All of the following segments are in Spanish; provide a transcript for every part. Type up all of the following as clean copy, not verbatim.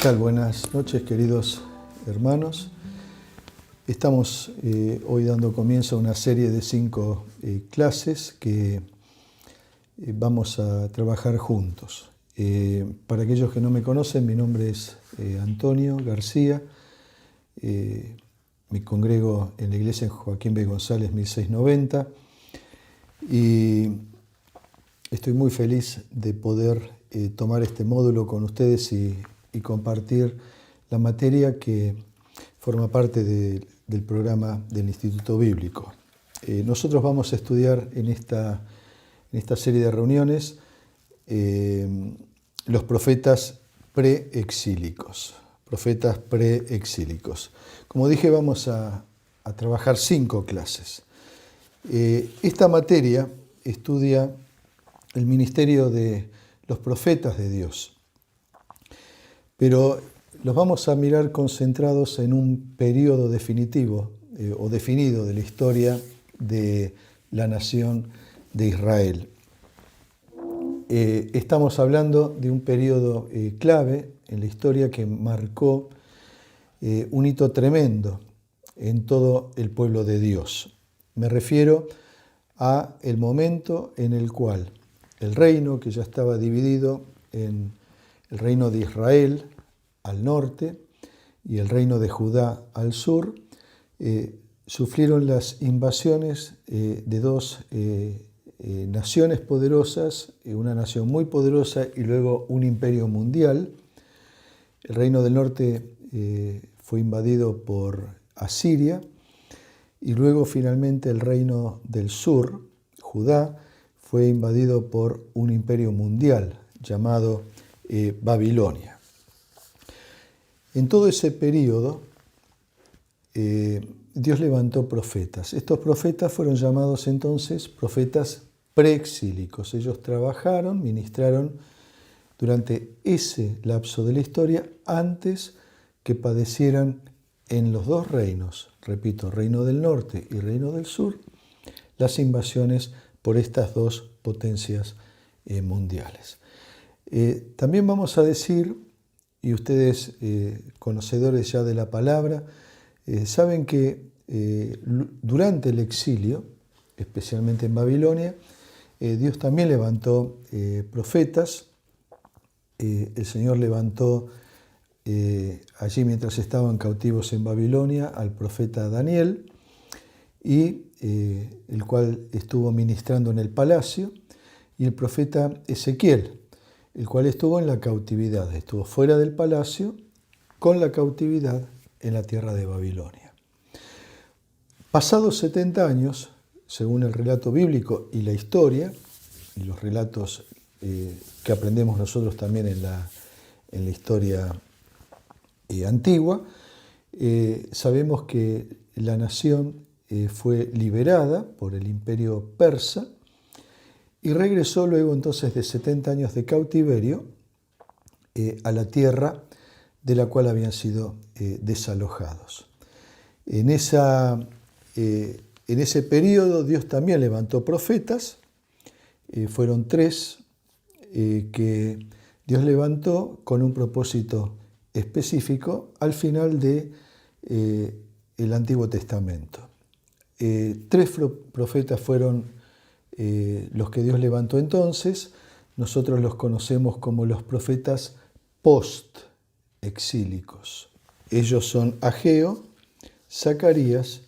tal? Buenas noches, queridos hermanos. Estamos hoy dando comienzo a una serie de 5 clases que vamos a trabajar juntos. Para aquellos que no me conocen, mi nombre es Antonio García. Me congrego en la iglesia Joaquín B. González 1690 y estoy muy feliz de poder tomar este módulo con ustedes y compartir la materia que forma parte del programa del Instituto Bíblico. Nosotros vamos a estudiar en esta serie de reuniones los profetas preexílicos. Como dije, vamos a trabajar 5 clases. Esta materia estudia el ministerio de los profetas de Dios, pero los vamos a mirar concentrados en un periodo definitivo o definido de la historia de la nación de Israel. Estamos hablando de un periodo clave en la historia que marcó un hito tremendo en todo el pueblo de Dios. Me refiero a el momento en el cual el reino, que ya estaba dividido en el reino de Israel al norte y el reino de Judá al sur, sufrieron las invasiones de 2 naciones poderosas, una nación muy poderosa y luego un imperio mundial. El reino del norte fue invadido por Asiria y luego finalmente el reino del sur, Judá, fue invadido por un imperio mundial llamado Babilonia. En todo ese periodo, Dios levantó profetas. Estos profetas fueron llamados entonces profetas preexílicos. Ellos trabajaron, ministraron durante ese lapso de la historia antes que padecieran en los 2 reinos, repito, reino del norte y reino del sur, las invasiones por estas 2 potencias mundiales. También vamos a decir, y ustedes conocedores ya de la palabra, saben que durante el exilio, especialmente en Babilonia, Dios también levantó profetas. El Señor levantó allí mientras estaban cautivos en Babilonia al profeta Daniel, y el cual estuvo ministrando en el palacio, y el profeta Ezequiel, el cual estuvo en la cautividad, estuvo fuera del palacio con la cautividad en la tierra de Babilonia. Pasados 70 años, según el relato bíblico y la historia, y los relatos que aprendemos nosotros también en la historia antigua, sabemos que la nación fue liberada por el imperio persa y regresó luego entonces de 70 años de cautiverio a la tierra de la cual habían sido desalojados. En ese periodo Dios también levantó profetas. Fueron 3 que Dios levantó con un propósito específico al final del Antiguo Testamento. 3 profetas fueron los que Dios levantó entonces. Nosotros los conocemos como los profetas post-exílicos. Ellos son Ageo, Zacarías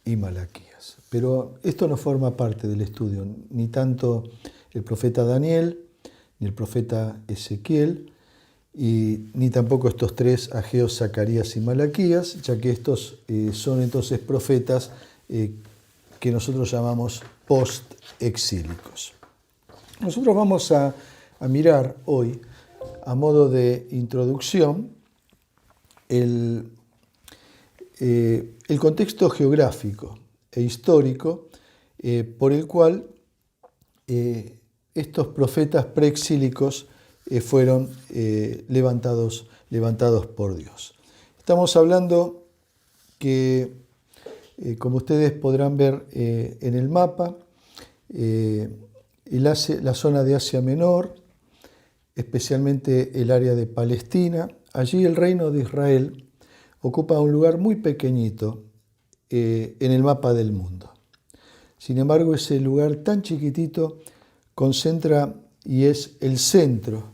y Malaquías. Pero esto no forma parte del estudio, ni tanto el profeta Daniel, ni el profeta Ezequiel, ni tampoco estos 3, Ageo, Zacarías y Malaquías, ya que estos son entonces profetas que nosotros llamamos post-exílicos. Nosotros vamos a mirar hoy, a modo de introducción, el contexto geográfico e histórico por el cual estos profetas preexílicos fueron levantados por Dios. Estamos hablando que, como ustedes podrán ver en el mapa, la zona de Asia Menor, especialmente el área de Palestina, allí el reino de Israel ocupa un lugar muy pequeñito en el mapa del mundo. Sin embargo, ese lugar tan chiquitito concentra y es el centro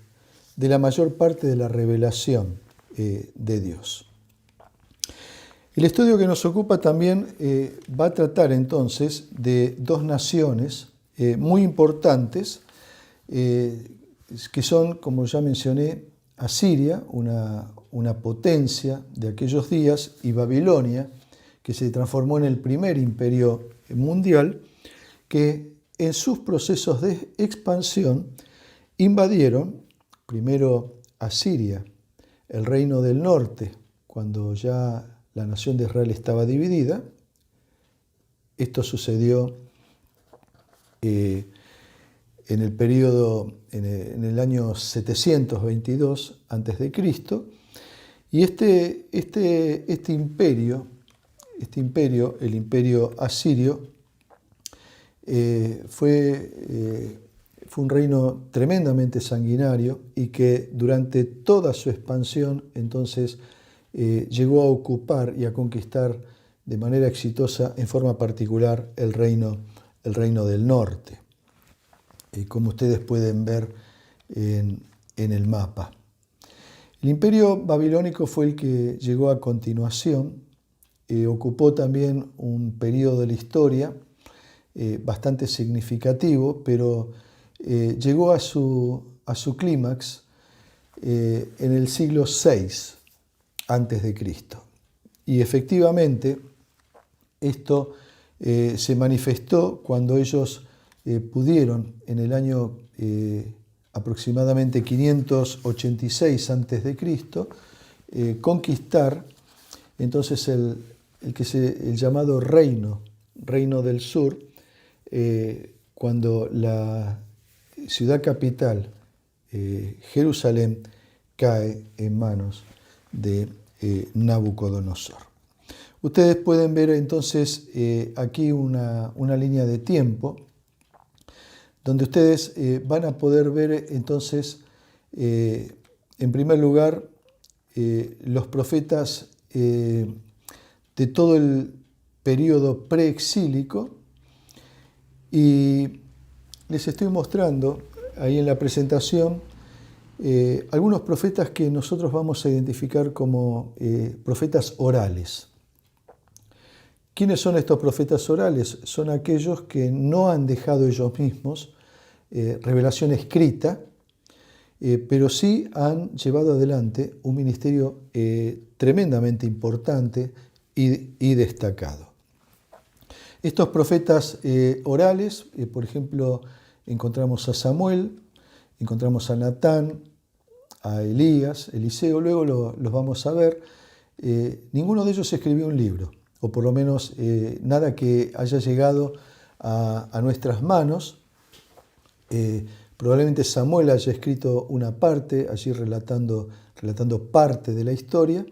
de la mayor parte de la revelación de Dios. El estudio que nos ocupa también va a tratar entonces de dos naciones muy importantes que son, como ya mencioné, Asiria, una potencia de aquellos días, y Babilonia, que se transformó en el primer imperio mundial, que en sus procesos de expansión invadieron primero Asiria, el reino del norte, cuando ya la nación de Israel estaba dividida. Esto sucedió en el periodo, en el año 722 a.C., y este imperio, el imperio asirio, fue un reino tremendamente sanguinario y que durante toda su expansión entonces llegó a ocupar y a conquistar de manera exitosa, en forma particular, el reino del norte, como ustedes pueden ver en el mapa. El imperio babilónico fue el que llegó a continuación, ocupó también un periodo de la historia bastante significativo, pero llegó a su clímax en el siglo VI a.C. Y efectivamente esto se manifestó cuando ellos pudieron, en el año aproximadamente 586 a.C., conquistar entonces el llamado reino del sur, cuando la ciudad capital, Jerusalén, cae en manos de Nabucodonosor. Ustedes pueden ver entonces aquí una línea de tiempo donde ustedes van a poder ver entonces, en primer lugar, los profetas de todo el periodo preexílico, y les estoy mostrando ahí en la presentación algunos profetas que nosotros vamos a identificar como profetas orales. ¿Quiénes son estos profetas orales? Son aquellos que no han dejado ellos mismos revelación escrita, pero sí han llevado adelante un ministerio tremendamente importante y destacado. Estos profetas orales, por ejemplo, encontramos a Samuel, encontramos a Natán, a Elías, Eliseo, luego los vamos a ver. Ninguno de ellos escribió un libro, o por lo menos nada que haya llegado a nuestras manos. Probablemente Samuel haya escrito una parte, allí relatando parte de la historia,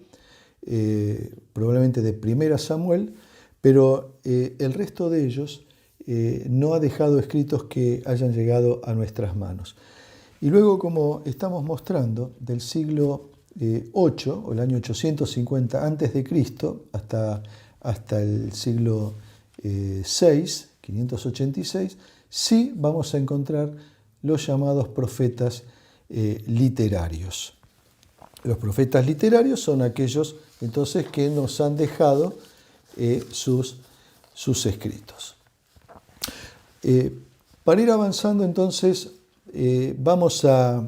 probablemente de Primera Samuel, pero el resto de ellos no ha dejado escritos que hayan llegado a nuestras manos. Y luego, como estamos mostrando, del siglo VIII, o el año 850 a.C., hasta el siglo VI, 586, sí vamos a encontrar los llamados profetas literarios. Los profetas literarios son aquellos entonces que nos han dejado sus escritos. Para ir avanzando entonces, vamos a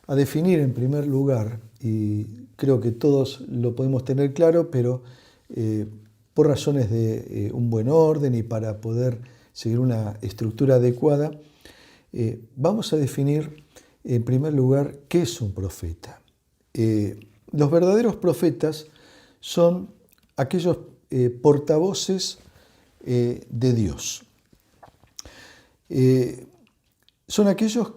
definir en primer lugar, y creo que todos lo podemos tener claro, pero por razones de un buen orden y para poder seguir una estructura adecuada, vamos a definir en primer lugar qué es un profeta. Los verdaderos profetas son aquellos portavoces de Dios. Son aquellos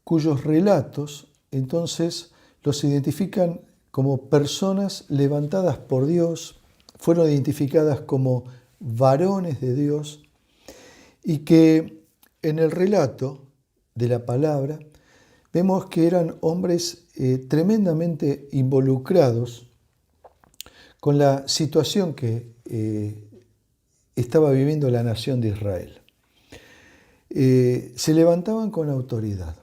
cuyos relatos entonces los identifican como personas levantadas por Dios, fueron identificadas como varones de Dios, y que en el relato de la palabra vemos que eran hombres tremendamente involucrados con la situación que estaba viviendo la nación de Israel. Se levantaban con autoridad,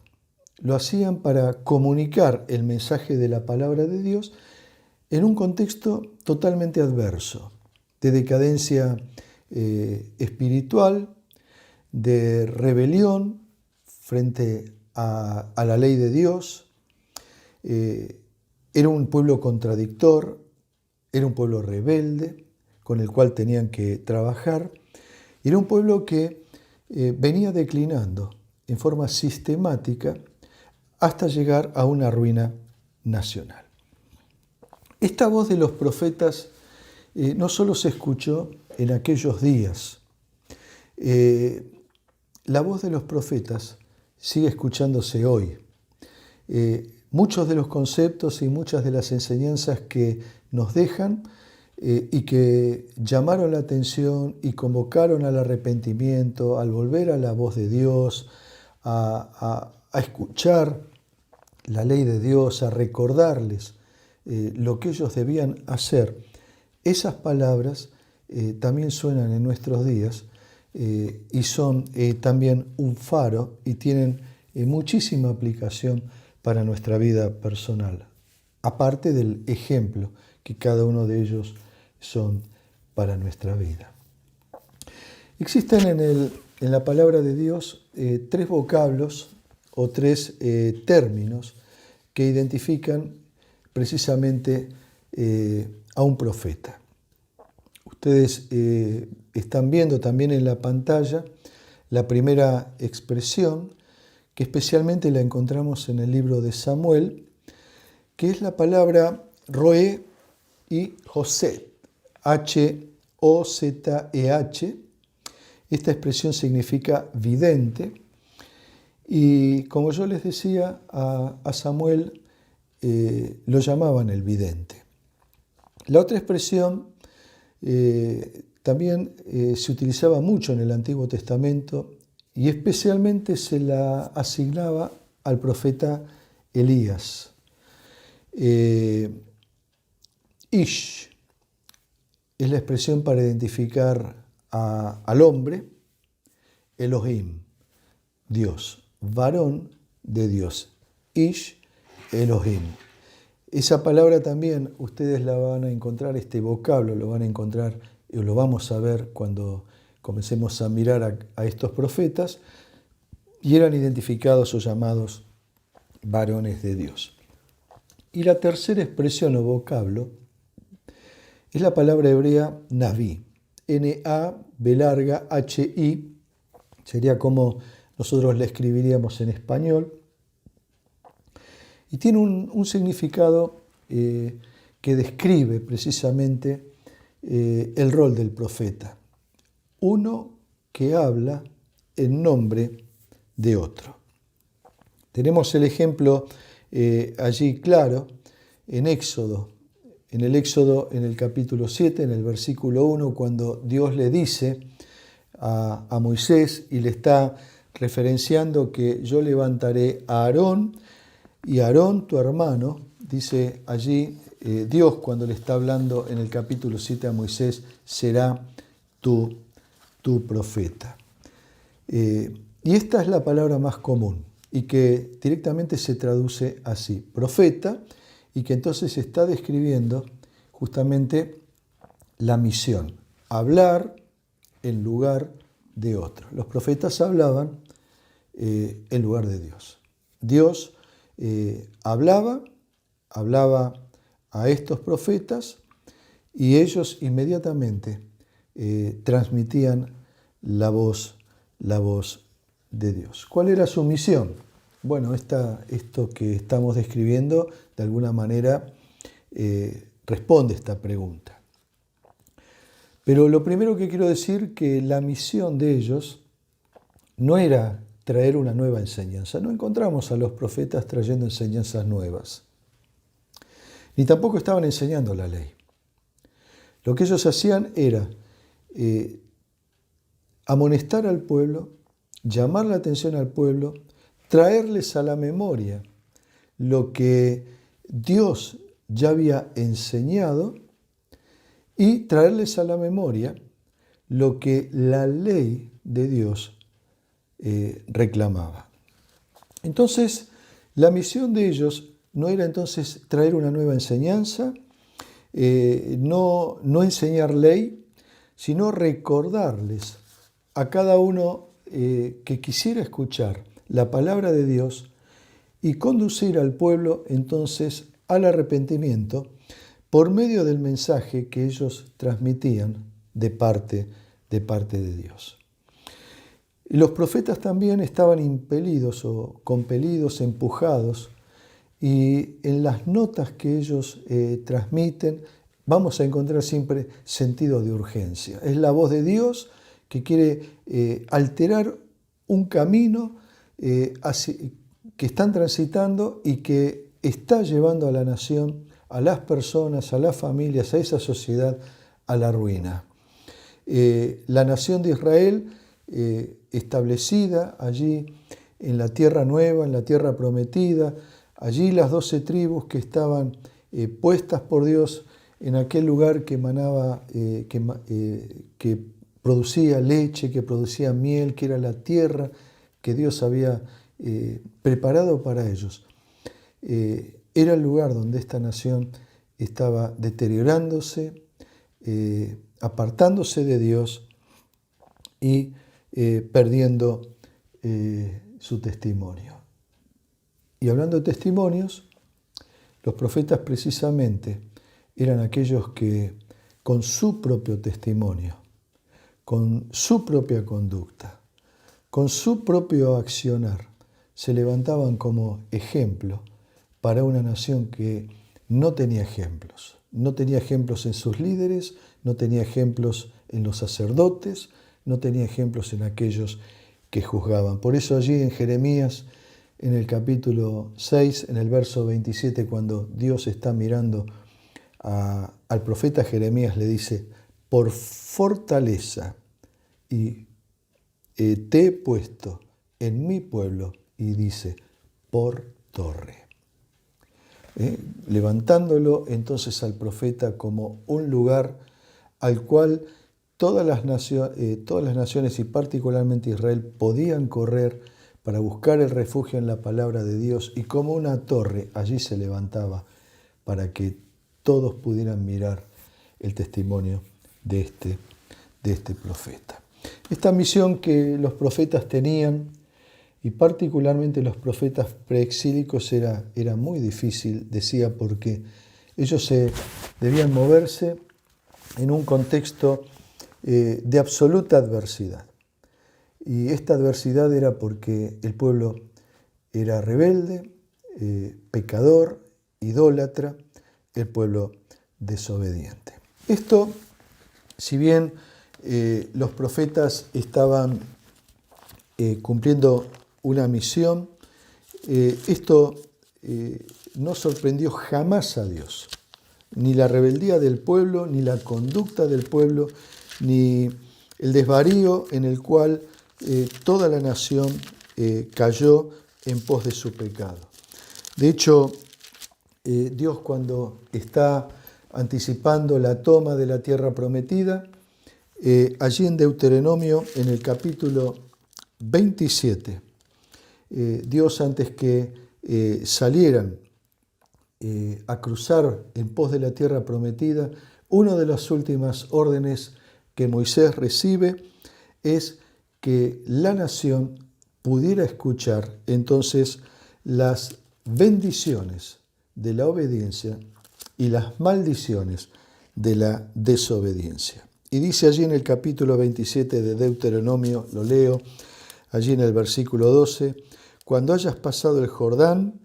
lo hacían para comunicar el mensaje de la palabra de Dios en un contexto totalmente adverso, de decadencia espiritual, de rebelión frente a la ley de Dios. Era un pueblo contradictor, era un pueblo rebelde con el cual tenían que trabajar. Era un pueblo que venía declinando en forma sistemática hasta llegar a una ruina nacional. Esta voz de los profetas no solo se escuchó en aquellos días, la voz de los profetas sigue escuchándose hoy. Muchos de los conceptos y muchas de las enseñanzas que nos dejan y que llamaron la atención y convocaron al arrepentimiento, al volver a la voz de Dios, a escuchar la ley de Dios, a recordarles lo que ellos debían hacer. Esas palabras también suenan en nuestros días y son también un faro y tienen muchísima aplicación para nuestra vida personal, aparte del ejemplo que cada uno de ellos son para nuestra vida. Existen en la palabra de Dios tres vocablos o tres términos que identifican precisamente a un profeta. Ustedes están viendo también en la pantalla la primera expresión, que especialmente la encontramos en el libro de Samuel, que es la palabra roé y José, H-O-Z-E-H. Esta expresión significa vidente, y como yo les decía, a Samuel lo llamaban el vidente. La otra expresión también se utilizaba mucho en el Antiguo Testamento y especialmente se la asignaba al profeta Elías. Ish es la expresión para identificar al hombre, Elohim, Dios, varón de Dios, Ish, Elohim. Esa palabra también ustedes la van a encontrar, este vocablo lo van a encontrar y lo vamos a ver cuando comencemos a mirar a estos profetas, y eran identificados o llamados varones de Dios. Y la tercera expresión o vocablo es la palabra hebrea Naví, N-A-B-H-I, sería como nosotros la escribiríamos en español, y tiene un significado que describe precisamente el rol del profeta. Uno que habla en nombre de otro. Tenemos el ejemplo allí claro en Éxodo. En el Éxodo, en el capítulo 7, en el versículo 1, cuando Dios le dice a Moisés y le está referenciando que yo levantaré a Aarón, y Aarón, tu hermano, dice allí Dios cuando le está hablando en el capítulo 7 a Moisés, será tu profeta. Y esta es la palabra más común y que directamente se traduce así, profeta, y que entonces está describiendo justamente la misión, hablar en lugar de otro. Los profetas hablaban en lugar de Dios. Dios hablaba a estos profetas y ellos inmediatamente transmitían la voz de Dios. ¿Cuál era su misión? Bueno, esto que estamos describiendo de alguna manera responde a esta pregunta. Pero lo primero que quiero decir que la misión de ellos no era traer una nueva enseñanza. No encontramos a los profetas trayendo enseñanzas nuevas. Ni tampoco estaban enseñando la ley. Lo que ellos hacían era amonestar al pueblo, llamar la atención al pueblo traerles a la memoria lo que Dios ya había enseñado y traerles a la memoria lo que la ley de Dios reclamaba. Entonces, la misión de ellos no era entonces traer una nueva enseñanza, no enseñar ley, sino recordarles a cada uno que quisiera escuchar la palabra de Dios y conducir al pueblo entonces al arrepentimiento por medio del mensaje que ellos transmitían de parte de Dios. Los profetas también estaban impelidos o compelidos, empujados, y en las notas que ellos transmiten vamos a encontrar siempre sentido de urgencia. Es la voz de Dios que quiere alterar un camino que están transitando y que está llevando a la nación, a las personas, a las familias, a esa sociedad, a la ruina. La nación de Israel, establecida allí en la tierra nueva, en la tierra prometida, allí las 12 tribus que estaban puestas por Dios en aquel lugar que emanaba, que producía leche, que producía miel, que era la tierra que Dios había preparado para ellos. Era el lugar donde esta nación estaba deteriorándose, apartándose de Dios y perdiendo su testimonio. Y hablando de testimonios, los profetas precisamente eran aquellos que con su propio testimonio, con su propia conducta, con su propio accionar, se levantaban como ejemplo para una nación que no tenía ejemplos. No tenía ejemplos en sus líderes, no tenía ejemplos en los sacerdotes, no tenía ejemplos en aquellos que juzgaban. Por eso allí en Jeremías, en el capítulo 6, en el verso 27, cuando Dios está mirando al profeta Jeremías, le dice, por fortaleza y te he puesto en mi pueblo, y dice, por torre. Levantándolo entonces al profeta como un lugar al cual todas las naciones y particularmente Israel podían correr para buscar el refugio en la palabra de Dios, y como una torre allí se levantaba para que todos pudieran mirar el testimonio de este profeta. Esta misión que los profetas tenían, y particularmente los profetas preexílicos, era muy difícil, decía, porque ellos debían moverse en un contexto de absoluta adversidad. Y esta adversidad era porque el pueblo era rebelde, pecador, idólatra, el pueblo desobediente. Esto, si bien los profetas estaban cumpliendo una misión, esto no sorprendió jamás a Dios. Ni la rebeldía del pueblo, ni la conducta del pueblo, ni el desvarío en el cual toda la nación cayó en pos de su pecado. De hecho, Dios, cuando está anticipando la toma de la tierra prometida, allí en Deuteronomio, en el capítulo 27, Dios, antes que salieran a cruzar en pos de la tierra prometida, una de las últimas órdenes que Moisés recibe es que la nación pudiera escuchar entonces las bendiciones de la obediencia y las maldiciones de la desobediencia. Y dice allí en el capítulo 27 de Deuteronomio, lo leo, allí en el versículo 12, cuando hayas pasado el Jordán,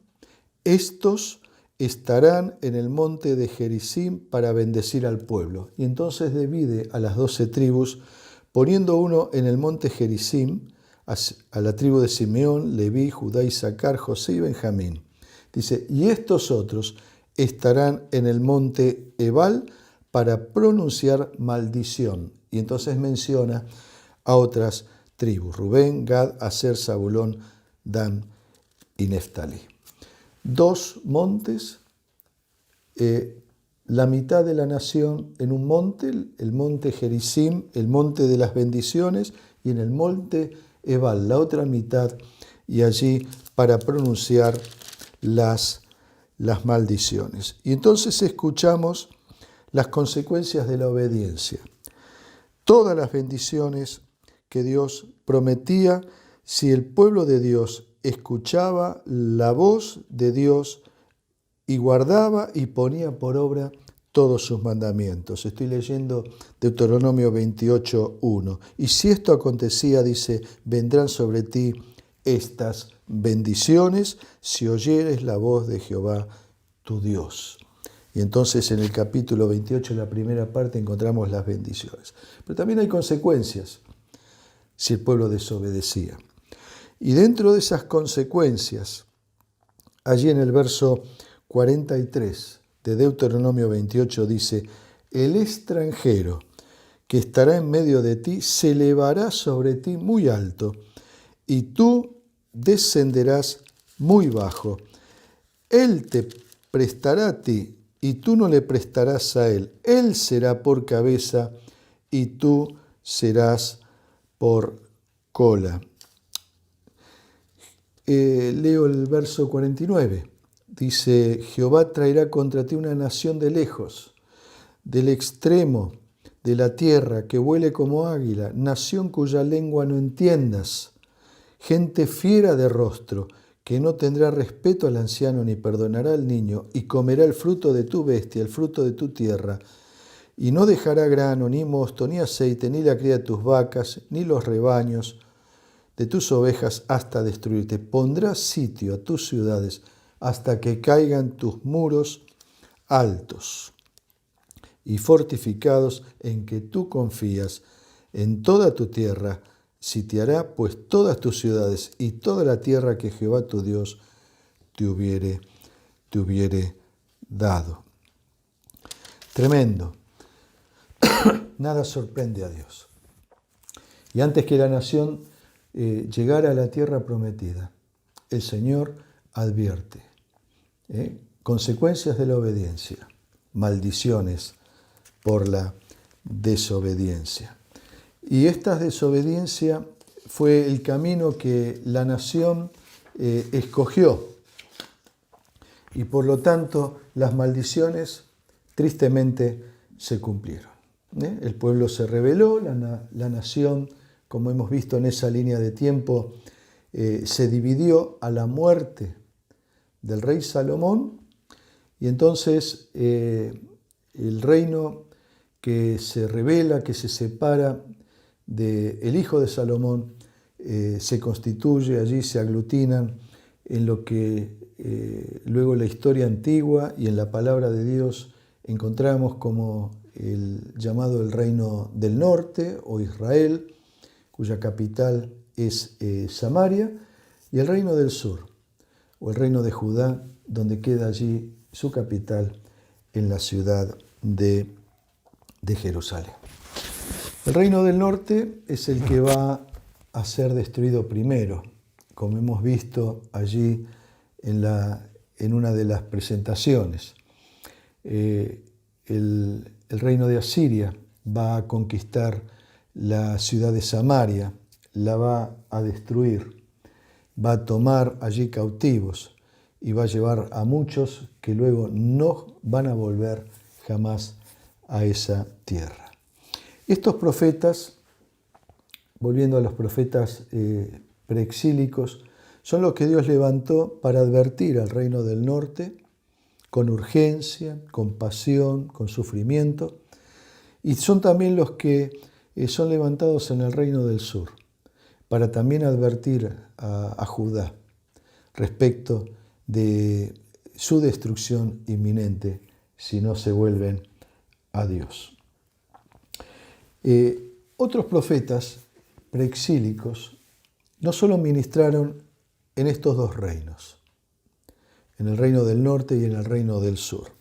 estos estarán en el monte de Gerizim para bendecir al pueblo. Y entonces divide a las 12 tribus, poniendo uno en el monte Gerizim, a la tribu de Simeón, Leví, Judá, Isaacar, José y Benjamín. Dice, y estos otros estarán en el monte Ebal para pronunciar maldición. Y entonces menciona a otras tribus, Rubén, Gad, Aser, Zabulón, Dan y Neftalí. 2 montes, la mitad de la nación en un monte, el monte Gerizim, el monte de las bendiciones, y en el monte Ebal, la otra mitad, y allí para pronunciar las maldiciones. Y entonces escuchamos las consecuencias de la obediencia. Todas las bendiciones que Dios prometía si el pueblo de Dios escuchaba la voz de Dios y guardaba y ponía por obra todos sus mandamientos. Estoy leyendo Deuteronomio 28:1. Y si esto acontecía, dice, vendrán sobre ti estas bendiciones si oyeres la voz de Jehová tu Dios. Y entonces en el capítulo 28, la primera parte, encontramos las bendiciones. Pero también hay consecuencias si el pueblo desobedecía. Y dentro de esas consecuencias, allí en el verso 43 de Deuteronomio 28 dice, el extranjero que estará en medio de ti se elevará sobre ti muy alto, y tú descenderás muy bajo. Él te prestará a ti, y tú no le prestarás a él. Él será por cabeza, y tú serás por cola. Leo el verso 49. Dice, Jehová traerá contra ti una nación de lejos, del extremo de la tierra, que vuele como águila, nación cuya lengua no entiendas, gente fiera de rostro, que no tendrá respeto al anciano ni perdonará al niño, y comerá el fruto de tu bestia, el fruto de tu tierra, y no dejará grano, ni mosto, ni aceite, ni la cría de tus vacas, ni los rebaños de tus ovejas hasta destruirte. Pondrá sitio a tus ciudades hasta que caigan tus muros altos y fortificados en que tú confías. En toda tu tierra sitiará pues todas tus ciudades y toda la tierra que Jehová tu Dios te hubiere dado. Tremendo. Nada sorprende a Dios. Y antes que la nación llegara a la tierra prometida, el Señor advierte. Consecuencias de la obediencia, maldiciones por la desobediencia. Y esta desobediencia fue el camino que la nación escogió. Y por lo tanto, las maldiciones tristemente se cumplieron. El pueblo se rebeló, la nación, como hemos visto en esa línea de tiempo, se dividió a la muerte del rey Salomón, y entonces el reino que se rebela, que se separa del hijo de Salomón, se constituye, allí se aglutinan en lo que luego en la historia antigua y en la palabra de Dios encontramos como el llamado el reino del norte o Israel, cuya capital es Samaria, y el reino del sur o el reino de Judá, donde queda allí su capital en la ciudad de Jerusalén. El reino del norte es el que va a ser destruido primero, como hemos visto allí en una de las presentaciones. El reino de Asiria va a conquistar la ciudad de Samaria, la va a destruir, va a tomar allí cautivos y va a llevar a muchos que luego no van a volver jamás a esa tierra. Estos profetas, volviendo a los profetas preexílicos, son los que Dios levantó para advertir al reino del norte con urgencia, con pasión, con sufrimiento, y son también los que son levantados en el reino del sur, para también advertir a Judá respecto de su destrucción inminente si no se vuelven a Dios. Otros profetas preexílicos no solo ministraron en estos dos reinos, en el reino del norte y en el reino del sur.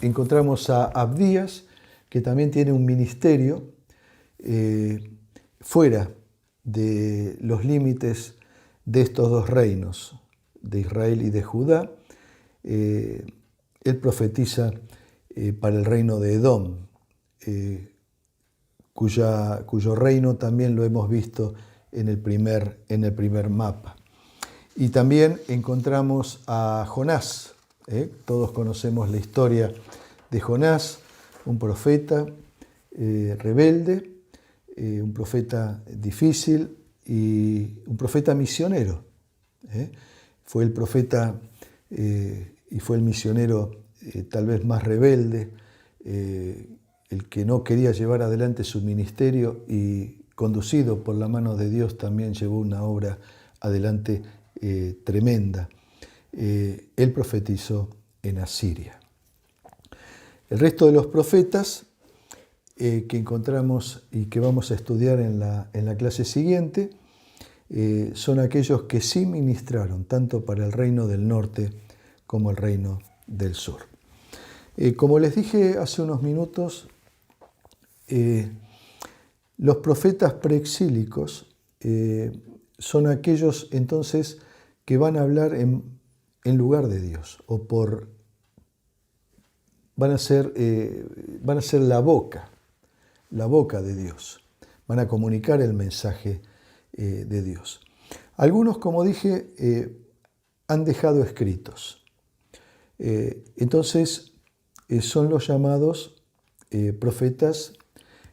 Encontramos a Abdías, que también tiene un ministerio fuera de los límites de estos dos reinos, de Israel y de Judá. Él profetiza para el reino de Edom, cuyo reino también lo hemos visto en el primer mapa. Y también encontramos a Jonás. Todos conocemos la historia de Jonás, un profeta rebelde, un profeta difícil y un profeta misionero. Fue el profeta y fue el misionero tal vez más rebelde, el que no quería llevar adelante su ministerio y conducido por la mano de Dios también llevó una obra adelante tremenda. Él profetizó en Asiria. El resto de los profetas que encontramos y que vamos a estudiar en la clase siguiente son aquellos que sí ministraron tanto para el reino del norte como el reino del sur. Como les dije hace unos minutos, los profetas preexílicos son aquellos entonces que van a hablar en lugar de Dios o van a ser la boca de Dios, van a comunicar el mensaje de Dios. Algunos, como dije, han dejado escritos. Entonces, son los llamados profetas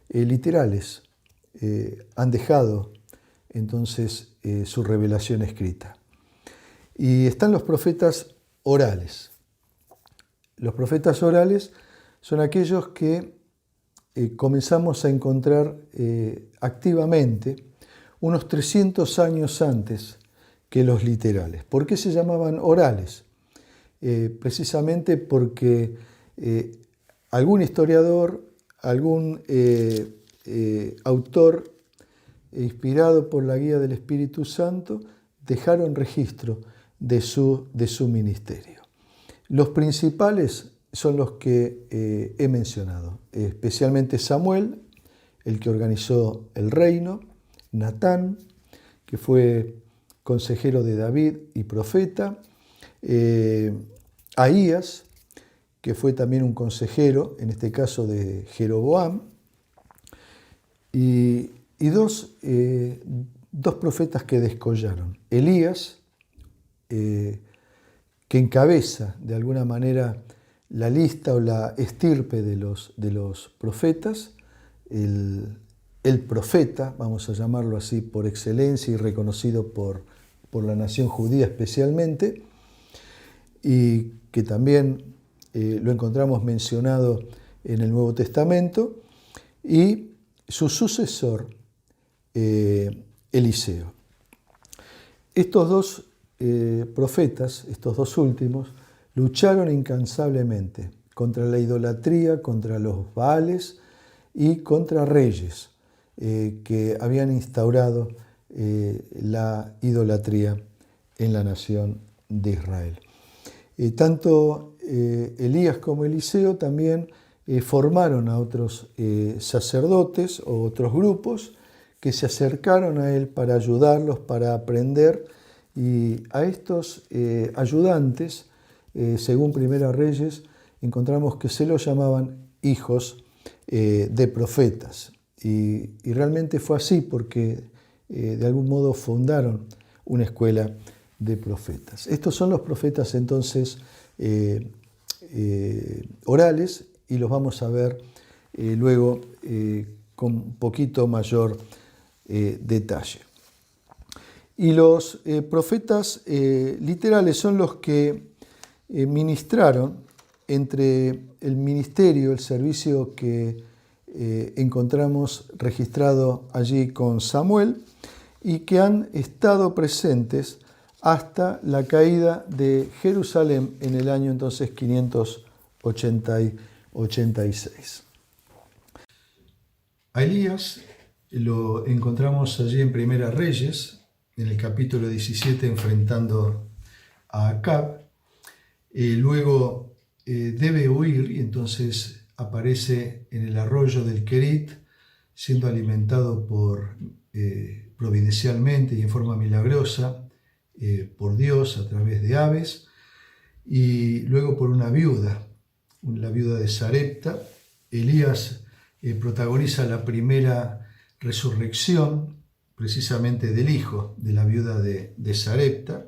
literales. Han dejado entonces su revelación escrita. Y están los profetas orales. Los profetas orales son aquellos que comenzamos a encontrar activamente unos 300 años antes que los literales. ¿Por qué se llamaban orales? Precisamente porque algún historiador, algún autor inspirado por la guía del Espíritu Santo dejaron registro de su ministerio. Los principales son los que he mencionado, especialmente Samuel, el que organizó el reino, Natán, que fue consejero de David y profeta, Ahías, que fue también un consejero, en este caso de Jeroboam, y dos profetas que descollaron. Elías, que encabeza de alguna manera la lista o la estirpe de los profetas, el profeta, vamos a llamarlo así, por excelencia y reconocido por la nación judía especialmente, y que también lo encontramos mencionado en el Nuevo Testamento, y su sucesor, Eliseo. Estos dos profetas, estos dos últimos, lucharon incansablemente contra la idolatría, contra los Baales y contra reyes que habían instaurado la idolatría en la nación de Israel. Tanto Elías como Eliseo también formaron a otros sacerdotes o otros grupos que se acercaron a él para ayudarlos, para aprender, y a estos ayudantes, según Primera Reyes, encontramos que se los llamaban hijos de profetas. Y realmente fue así porque de algún modo fundaron una escuela de profetas. Estos son los profetas entonces orales y los vamos a ver luego con un poquito mayor detalle. Y los profetas literales son los que ministraron entre el ministerio, el servicio que encontramos registrado allí con Samuel y que han estado presentes hasta la caída de Jerusalén en el año entonces 586. A Elías lo encontramos allí en Primera Reyes, en el capítulo 17, enfrentando a Acab. Luego debe huir y entonces aparece en el arroyo del Querit, siendo alimentado providencialmente y en forma milagrosa por Dios a través de aves, y luego por una viuda, la viuda de Sarepta. Elías protagoniza la primera resurrección precisamente del hijo de la viuda de Sarepta.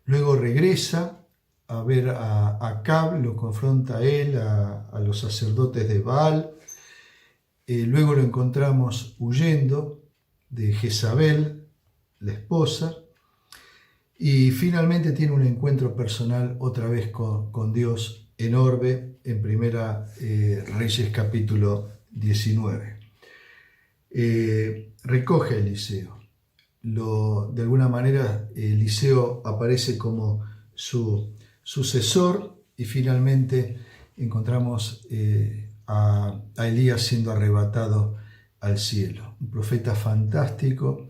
Luego regresa a ver a Acab, lo confronta a él, a los sacerdotes de Baal. Luego lo encontramos huyendo de Jezabel, la esposa, y finalmente tiene un encuentro personal otra vez con Dios en Orbe, en Primera Reyes capítulo 19. Recoge a Eliseo. De alguna manera Eliseo aparece como su sucesor, y finalmente encontramos a Elías siendo arrebatado al cielo. Un profeta fantástico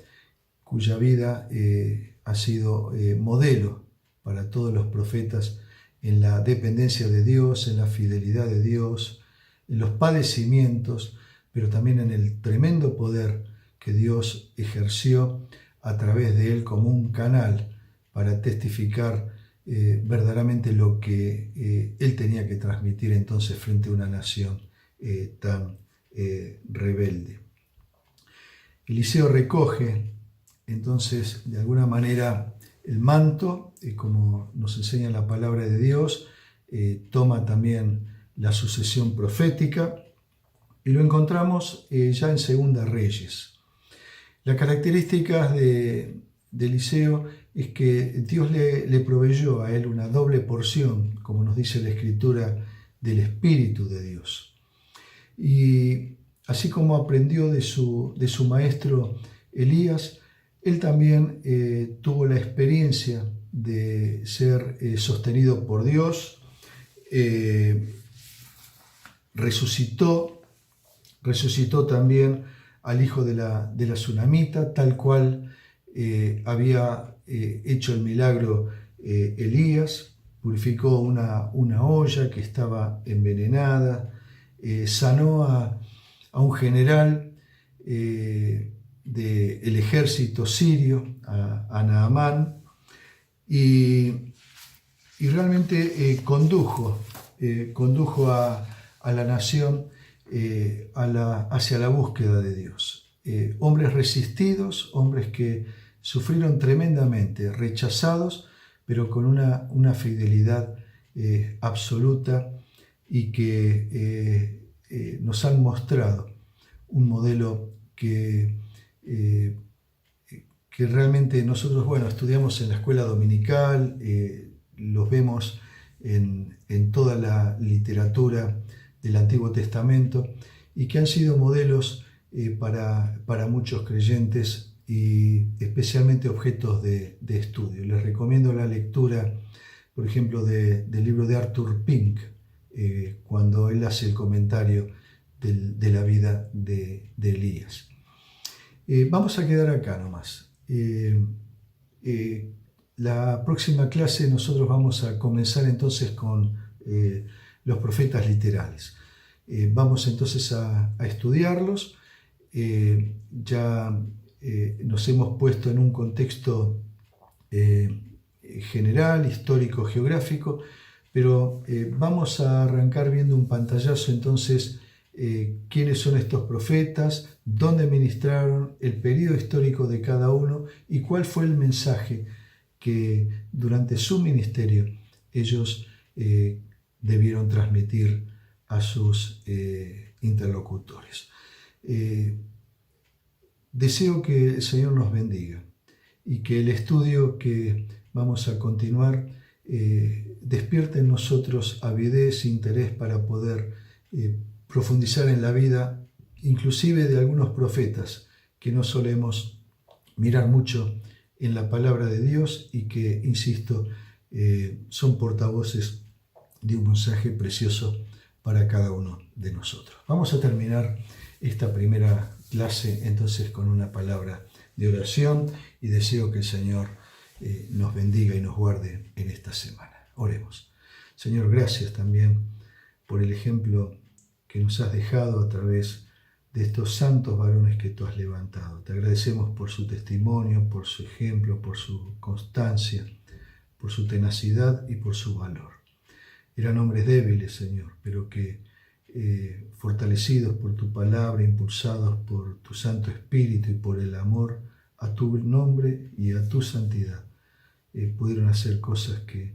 cuya vida ha sido modelo para todos los profetas en la dependencia de Dios, en la fidelidad de Dios, en los padecimientos, pero también en el tremendo poder que Dios ejerció a través de él como un canal para testificar verdaderamente lo que él tenía que transmitir entonces frente a una nación tan rebelde. Eliseo recoge entonces de alguna manera el manto, como nos enseña la palabra de Dios, toma también la sucesión profética, y lo encontramos ya en Segunda Reyes. La característica de Eliseo es que Dios le proveyó a él una doble porción, como nos dice la Escritura, del Espíritu de Dios. Y así como aprendió de su maestro Elías, él también tuvo la experiencia de ser sostenido por Dios, resucitó también al hijo de la tsunamita, tal cual había hecho el milagro Elías. Purificó una olla que estaba envenenada, sanó a un general del ejército sirio, a Naamán, y realmente condujo a la nación hacia la búsqueda de Dios. Hombres resistidos, hombres que sufrieron tremendamente, rechazados, pero con una fidelidad absoluta, y que nos han mostrado un modelo que realmente nosotros, estudiamos en la escuela dominical, los vemos en toda la literatura del Antiguo Testamento, y que han sido modelos para muchos creyentes, y especialmente objetos de estudio. Les recomiendo la lectura, por ejemplo, del libro de Arthur Pink, cuando él hace el comentario de la vida de Elías. Vamos a quedar acá nomás. La próxima clase nosotros vamos a comenzar entonces con los profetas literales. Vamos entonces a estudiarlos. Ya nos hemos puesto en un contexto general, histórico, geográfico, pero vamos a arrancar viendo un pantallazo entonces quiénes son estos profetas, dónde ministraron, el periodo histórico de cada uno y cuál fue el mensaje que durante su ministerio ellos debieron transmitir a sus interlocutores. Deseo que el Señor nos bendiga y que el estudio que vamos a continuar despierte en nosotros avidez, interés para poder profundizar en la vida, inclusive de algunos profetas que no solemos mirar mucho en la palabra de Dios y que, insisto, son portavoces de un mensaje precioso para cada uno de nosotros. Vamos a terminar esta primera clase entonces con una palabra de oración, y deseo que el Señor nos bendiga y nos guarde en esta semana. Oremos. Señor, gracias también por el ejemplo que nos has dejado a través de estos santos varones que tú has levantado. Te agradecemos por su testimonio, por su ejemplo, por su constancia, por su tenacidad y por su valor. Eran hombres débiles, Señor, pero que fortalecidos por tu palabra, impulsados por tu Santo Espíritu y por el amor a tu nombre y a tu santidad, pudieron hacer cosas que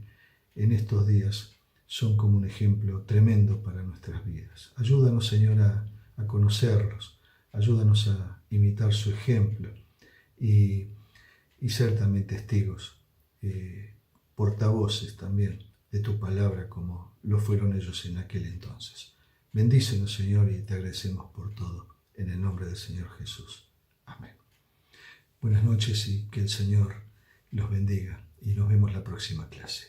en estos días son como un ejemplo tremendo para nuestras vidas. Ayúdanos, Señor, a conocerlos, ayúdanos a imitar su ejemplo y ser también testigos, portavoces también de tu palabra como lo fueron ellos en aquel entonces. Bendícenos, Señor, y te agradecemos por todo, en el nombre del Señor Jesús. Amén. Buenas noches y que el Señor los bendiga y nos vemos la próxima clase.